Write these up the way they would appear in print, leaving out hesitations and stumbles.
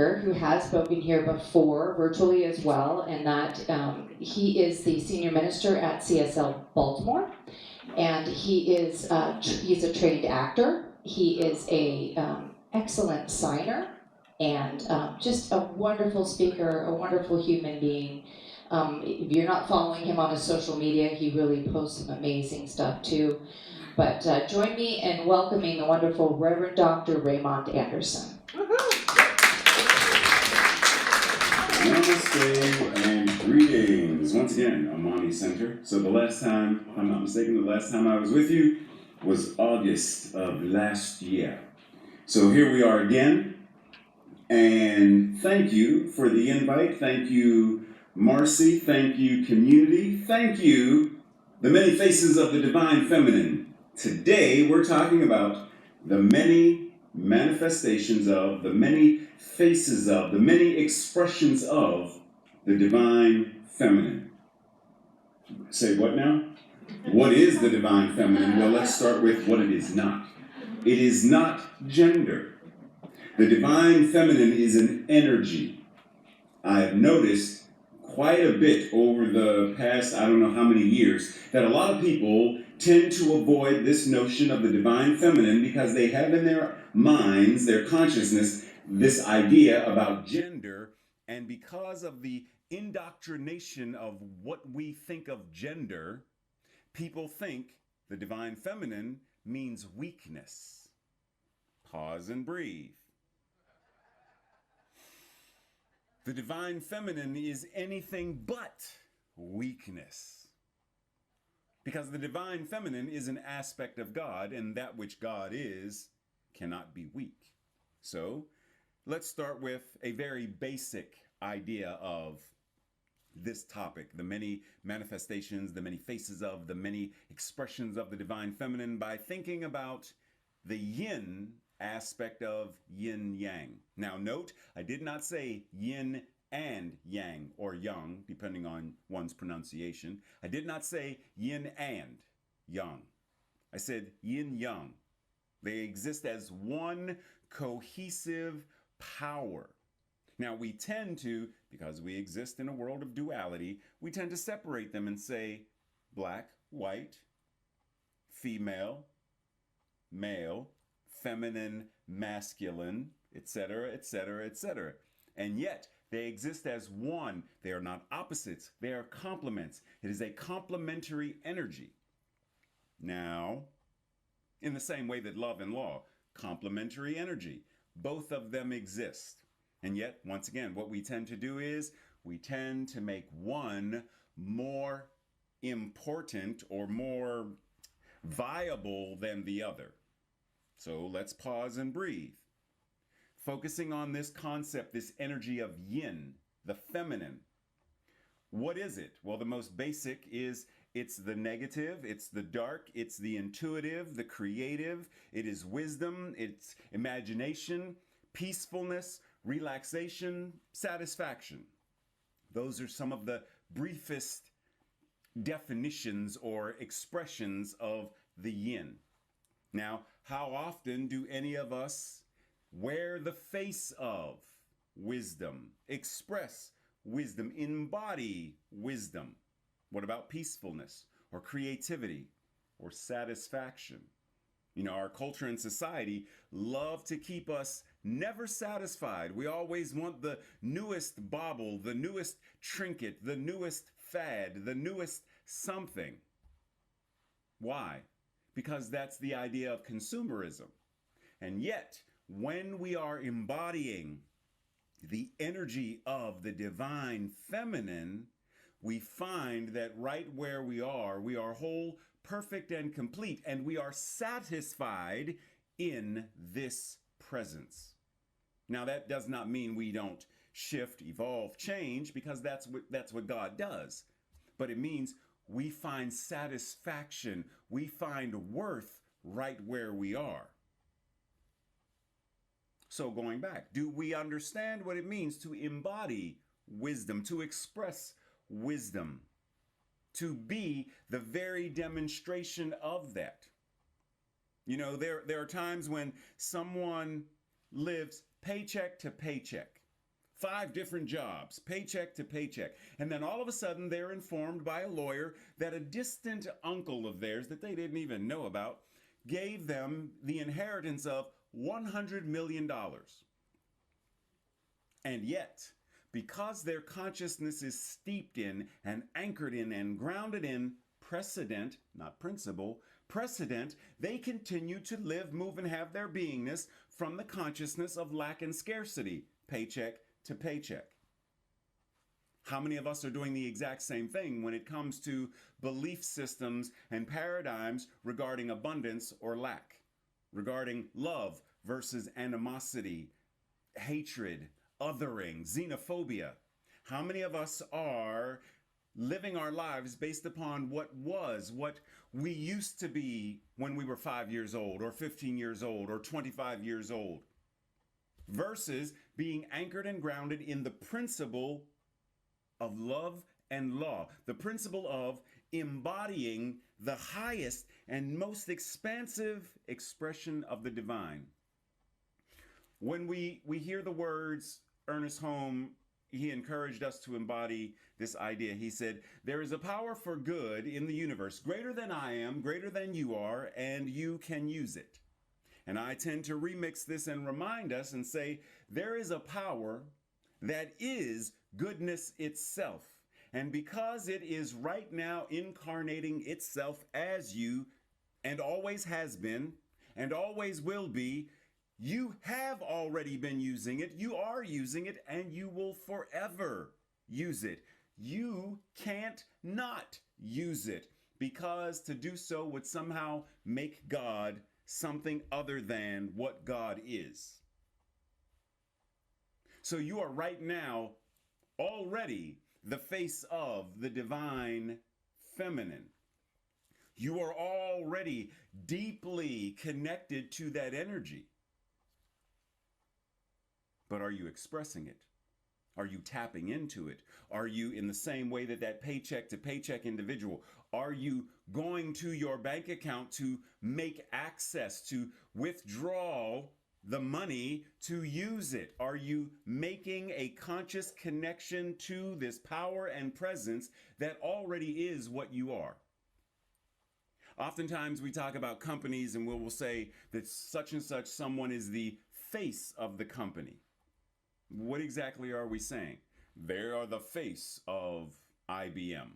speaker who has spoken here before, virtually as well, and that he is the senior minister at CSL Baltimore, and he's a trained actor. He is a excellent signer, and just a wonderful speaker, a wonderful human being. If you're not following him on his social media, he really posts some amazing stuff too. But join me in welcoming the wonderful Reverend Dr. Raymont Anderson. Namaste and greetings. Once again, Amani Center. So the last time, if I'm not mistaken, the last time I was with you was August of last year. So here we are again. And thank you for the invite. Thank you, Marcy. Thank you, community. Thank you, the many faces of the divine feminine. Today, we're talking about the many manifestations of, the many faces of, the many expressions of the divine feminine. Say what now? What is the divine feminine? Well, let's start with what it is not. It is not gender. The divine feminine is an energy. I have noticed quite a bit over the past, I don't know how many years, that a lot of people tend to avoid this notion of the divine feminine because they have in their minds, their consciousness, this idea about gender, and because of the indoctrination of what we think of gender, people think the divine feminine means weakness. Pause and breathe. The divine feminine is anything but weakness. Because the divine feminine is an aspect of God, and that which God is cannot be weak. So, let's start with a very basic idea of this topic, the many manifestations, the many faces of, the many expressions of the divine feminine, by thinking about the yin aspect of yin yang. Now note, I did not say yin and yang, or yang, depending on one's pronunciation. I did not say yin and yang. I said yin yang. They exist as one cohesive power. Now we tend to, because we exist in a world of duality, we tend to separate them and say black, white, female, male, feminine, masculine, etc., etc., etc. And yet, they exist as one. They are not opposites. They are complements. It is a complementary energy. Now, in the same way that love and law, complementary energy, both of them exist. And yet, once again, what we tend to do is we tend to make one more important or more viable than the other. So let's pause and breathe. Focusing on this concept, this energy of yin, the feminine. What is it? Well, the most basic is it's the negative, it's the dark, it's the intuitive, the creative, it is wisdom, it's imagination, peacefulness, relaxation, satisfaction. Those are some of the briefest definitions or expressions of the yin. Now, how often do any of us wear the face of wisdom, express wisdom, embody wisdom? What about peacefulness or creativity or satisfaction? You know, our culture and society love to keep us never satisfied. We always want the newest bauble, the newest trinket, the newest fad, the newest something. Why? Because that's the idea of consumerism. And yet, when we are embodying the energy of the divine feminine, we find that right where we are whole, perfect, and complete, and we are satisfied in this presence. Now, that does not mean we don't shift, evolve, change, because that's what God does. But it means we find satisfaction, we find worth right where we are. So going back, do we understand what it means to embody wisdom, to express wisdom, to be the very demonstration of that? You know, there are times when someone lives paycheck to paycheck. 5 different jobs, paycheck to paycheck. And then all of a sudden they're informed by a lawyer that a distant uncle of theirs that they didn't even know about gave them the inheritance of $100 million. And yet, because their consciousness is steeped in and anchored in and grounded in precedent, not principle, precedent, they continue to live, move, and have their beingness from the consciousness of lack and scarcity, paycheck to paycheck. How many of us are doing the exact same thing when it comes to belief systems and paradigms regarding abundance or lack, regarding love versus animosity, hatred, othering, xenophobia? How many of us are living our lives based upon what we used to be when we were 5 years old or 15 years old or 25 years old, versus being anchored and grounded in the principle of love and law, the principle of embodying the highest and most expansive expression of the divine? When we hear the words, Ernest Holmes, he encouraged us to embody this idea. He said, there is a power for good in the universe, greater than I am, greater than you are, and you can use it. And I tend to remix this and remind us and say, there is a power that is goodness itself. And because it is right now incarnating itself as you, and always has been, and always will be, you have already been using it, you are using it, and you will forever use it. You can't not use it, because to do so would somehow make God something other than what God is. So you are right now already the face of the divine feminine. You are already deeply connected to that energy. But are you expressing it? Are you tapping into it? Are you, in the same way that that paycheck to paycheck individual, are you going to your bank account to make access, to withdraw the money to use it? Are you making a conscious connection to this power and presence that already is what you are? Oftentimes we talk about companies and we'll say that such and such someone is the face of the company. What exactly are we saying? They are the face of IBM.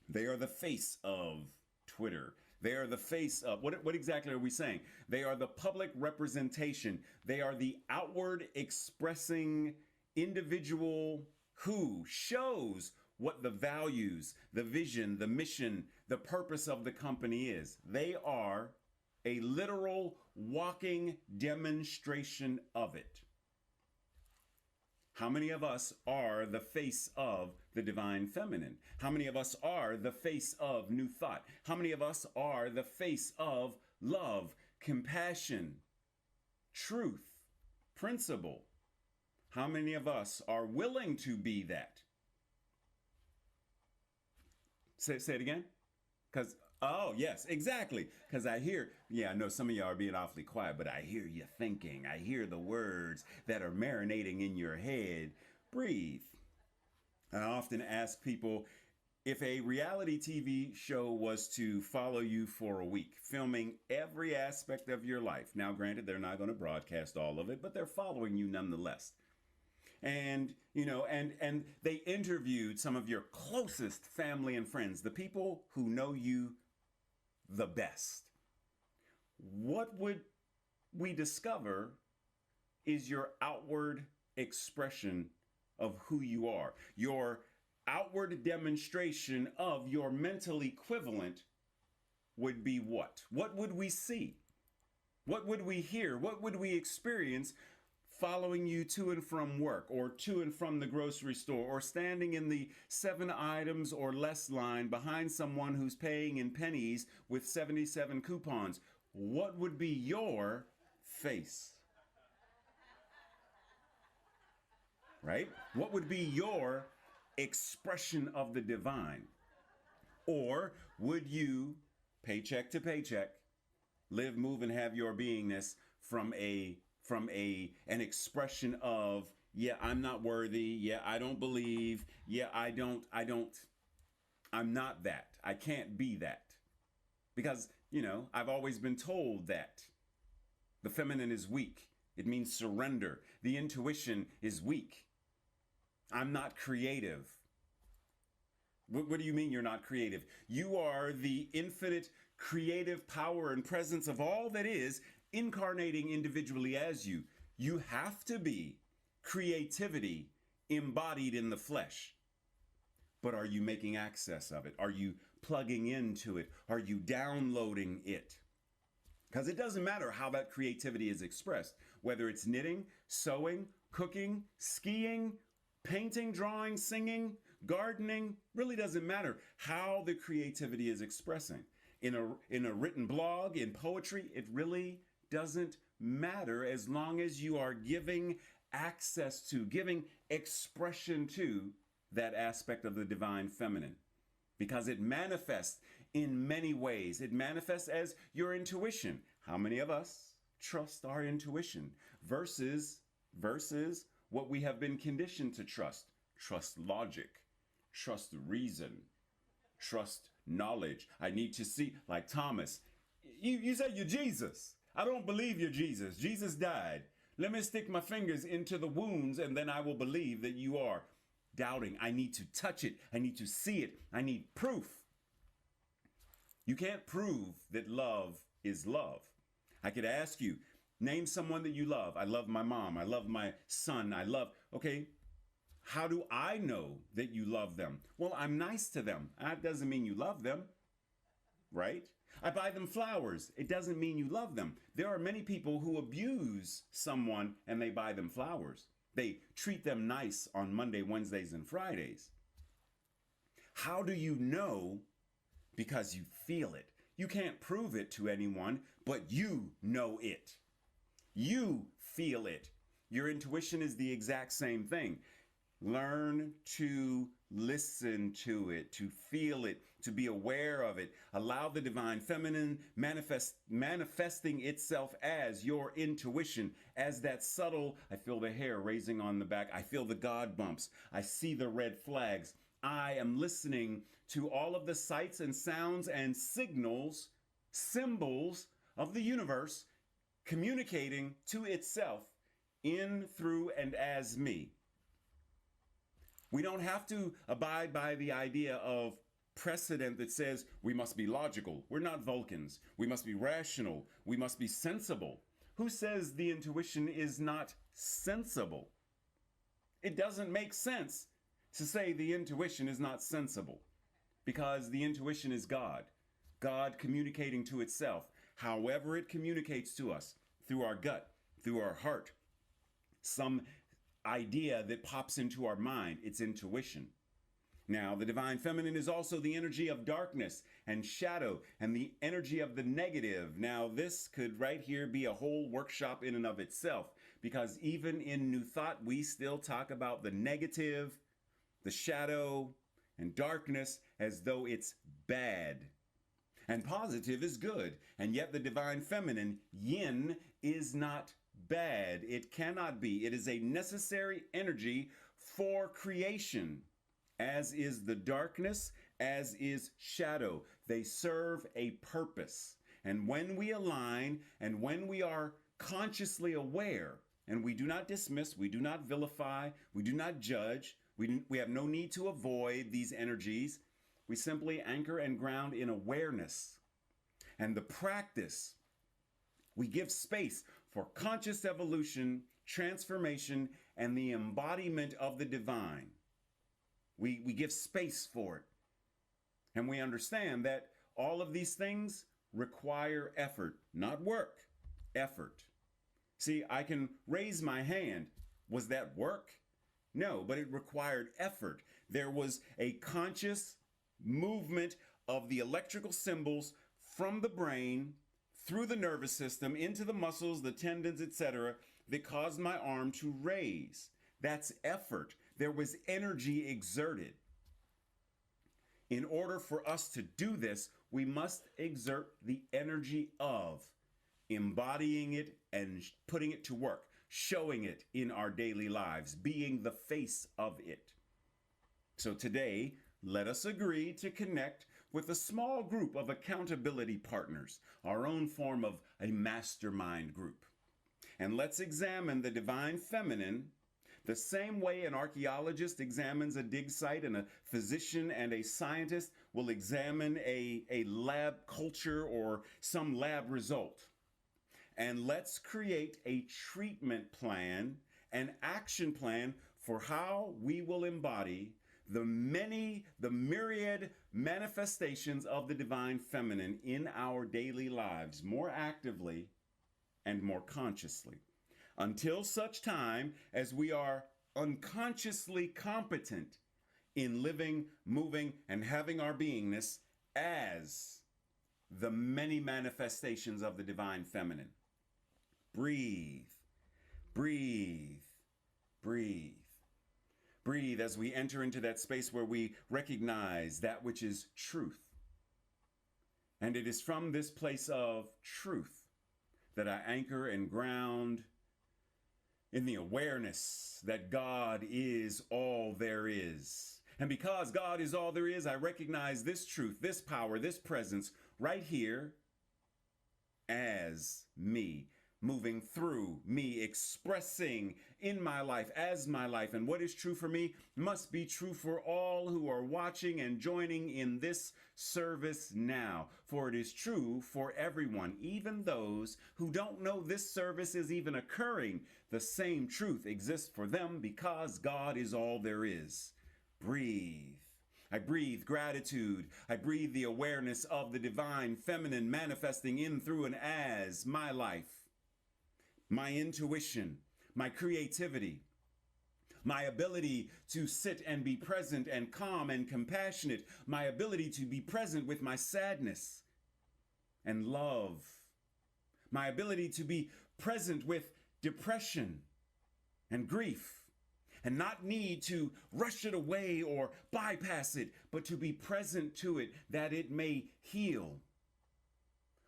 They are the face of Twitter. They are the face of, what exactly are we saying? They are the public representation. They are the outward expressing individual who shows what the values, the vision, the mission, the purpose of the company is. They are a literal walking demonstration of it. How many of us are the face of the divine feminine? How many of us are the face of new thought? How many of us are the face of love, compassion, truth, principle? How many of us are willing to be that? Say it again? Because, oh, yes, exactly. Because I hear, I know some of y'all are being awfully quiet, but I hear you thinking. I hear the words that are marinating in your head. Breathe. I often ask people, if a reality TV show was to follow you for a week, filming every aspect of your life. Now, granted, they're not going to broadcast all of it, but they're following you nonetheless. And, and they interviewed some of your closest family and friends, the people who know you the best. What would we discover is your outward expression of who you are, your outward demonstration of your mental equivalent would be what? What would we see? What would we hear? What would we experience following you to and from work, or to and from the grocery store, or standing in the 7 items or less line behind someone who's paying in pennies with 77 coupons? What would be your face? Right? What would be your expression of the divine? Or would you, paycheck to paycheck, live, move, and have your beingness from a from an expression of, yeah, I'm not worthy, yeah, I don't believe, yeah, I'm not that. I can't be that. Because, I've always been told that the feminine is weak. It means surrender. The intuition is weak. I'm not creative. What do you mean you're not creative? You are the infinite creative power and presence of all that is incarnating individually as you. You have to be creativity embodied in the flesh. But are you making access of it? Are you plugging into it? Are you downloading it? Because it doesn't matter how that creativity is expressed, whether it's knitting, sewing, cooking, skiing, painting, drawing, singing, gardening, really doesn't matter how the creativity is expressing. In a written blog, in poetry, it really doesn't matter as long as you are giving access to, giving expression to that aspect of the divine feminine. Because it manifests in many ways. It manifests as your intuition. How many of us trust our intuition versus what we have been conditioned to trust? Trust logic, trust reason, trust knowledge. I need to see, like Thomas, you said you're Jesus. I don't believe you're Jesus. Jesus died. Let me stick my fingers into the wounds and then I will believe that you are. Doubting. I need to touch it. I need to see it. I need proof. You can't prove that love is love. I could ask you, name someone that you love. I love my mom. I love my son. Okay, how do I know that you love them? Well, I'm nice to them. That doesn't mean you love them, right? I buy them flowers. It doesn't mean you love them. There are many people who abuse someone and they buy them flowers. They treat them nice on Monday, Wednesdays, and Fridays. How do you know? Because you feel it. You can't prove it to anyone, but you know it. You feel it. Your intuition is the exact same thing. Learn to listen to it, to feel it, to be aware of it. Allow the divine feminine manifesting itself as your intuition, as that subtle, I feel the hair raising on the back. I feel the God bumps. I see the red flags. I am listening to all of the sights and sounds and signals, symbols of the universe communicating to itself in, through, and as me. We don't have to abide by the idea of precedent that says we must be logical. We're not Vulcans. We must be rational. We must be sensible. Who says the intuition is not sensible? It doesn't make sense to say the intuition is not sensible because the intuition is God. God communicating to itself, however it communicates to us, through our gut, through our heart, some idea that pops into our mind. It's intuition. Now, the divine feminine is also the energy of darkness and shadow and the energy of the negative. Now, this could right here be a whole workshop in and of itself, because even in New Thought, we still talk about the negative, the shadow, and darkness as though it's bad. And positive is good. And yet the divine feminine, yin, is not bad. It cannot be. It is a necessary energy for creation, as is the darkness, as is shadow. They serve a purpose. And when we align and when we are consciously aware, and we do not dismiss, we do not vilify, we do not judge, we have no need to avoid these energies. We simply anchor and ground in awareness. And the practice, we give space for conscious evolution, transformation, and the embodiment of the divine. We give space for it. And we understand that all of these things require effort, not work, effort. See, I can raise my hand. Was that work? No, but it required effort. There was a conscious movement of the electrical symbols from the brain through the nervous system into the muscles, the tendons, etc., that caused my arm to raise. That's effort. There was energy exerted. In order for us to do this, we must exert the energy of. embodying it and putting it to work, showing it in our daily lives, being the face of it. So today, let us agree to connect with a small group of accountability partners, our own form of a mastermind group. And let's examine the divine feminine the same way an archaeologist examines a dig site and a physician and a scientist will examine a lab culture or some lab result. And let's create a treatment plan, an action plan for how we will embody the myriad manifestations of the divine feminine in our daily lives more actively and more consciously, until such time as we are unconsciously competent in living, moving, and having our beingness as the many manifestations of the divine feminine. Breathe, breathe, breathe. Breathe as we enter into that space where we recognize that which is truth. And it is from this place of truth that I anchor and ground in the awareness that God is all there is. And because God is all there is, I recognize this truth, this power, this presence right here as me, moving through me, expressing in my life as my life. And what is true for me must be true for all who are watching and joining in this service now. For it is true for everyone, even those who don't know this service is even occurring. The same truth exists for them because God is all there is. Breathe. I breathe gratitude. I breathe the awareness of the divine feminine manifesting in, through, and as my life. My intuition, my creativity, my ability to sit and be present and calm and compassionate, my ability to be present with my sadness and love, my ability to be present with depression and grief, and not need to rush it away or bypass it, but to be present to it that it may heal.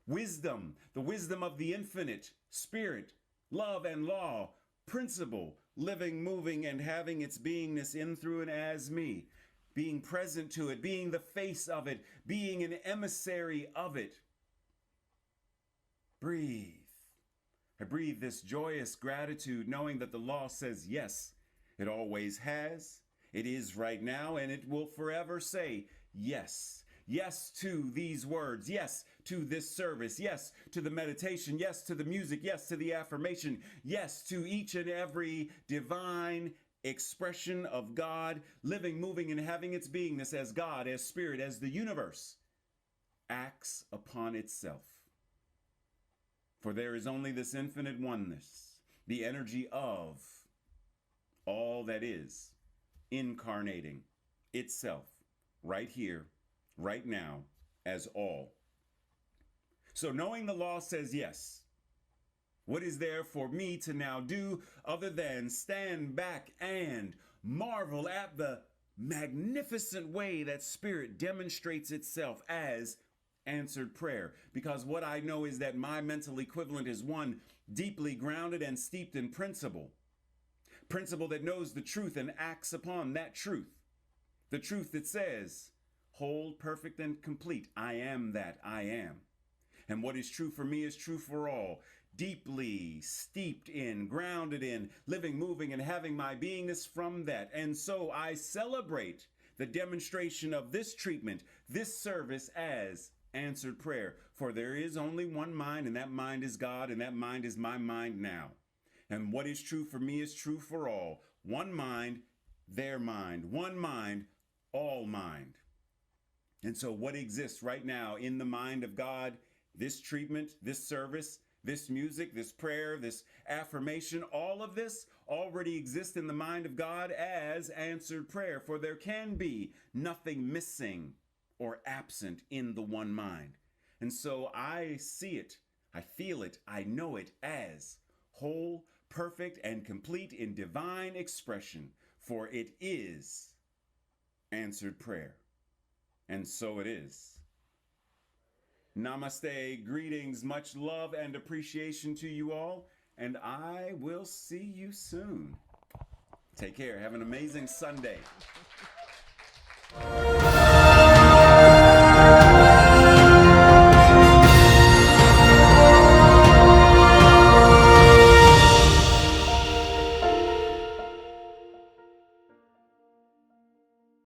Wisdom, the wisdom of the infinite spirit, love and law, principle, living, moving, and having its beingness in, through, and as me, being present to it, being the face of it, being an emissary of it. Breathe. I breathe this joyous gratitude, knowing that the law says yes. It always has, it is right now, and it will forever say yes. Yes to these words, yes to this service, yes to the meditation, yes to the music, yes to the affirmation, yes to each and every divine expression of God, living, moving, and having its beingness as God, as spirit, as the universe acts upon itself. For there is only this infinite oneness, the energy of all that is, incarnating itself right here, right now, as all. So knowing the law says yes, what is there for me to now do other than stand back and marvel at the magnificent way that spirit demonstrates itself as answered prayer? Because what I know is that my mental equivalent is one deeply grounded and steeped in principle that knows the truth and acts upon that truth. The truth that says, whole, perfect, and complete, I am that I am. And what is true for me is true for all, deeply steeped in, grounded in, living, moving, and having my beingness from that. And so I celebrate the demonstration of this treatment, this service as answered prayer. For there is only one mind, and that mind is God, and that mind is my mind now. And what is true for me is true for all. One mind, their mind. One mind, all mind. And so what exists right now in the mind of God, this treatment, this service, this music, this prayer, this affirmation, all of this already exists in the mind of God as answered prayer. For there can be nothing missing or absent in the one mind. And so I see it, I feel it, I know it as whole, perfect, and complete in divine expression, for it is answered prayer. And so it is. Namaste, greetings, much love and appreciation to you all, and I will see you soon. Take care. Have an amazing Sunday.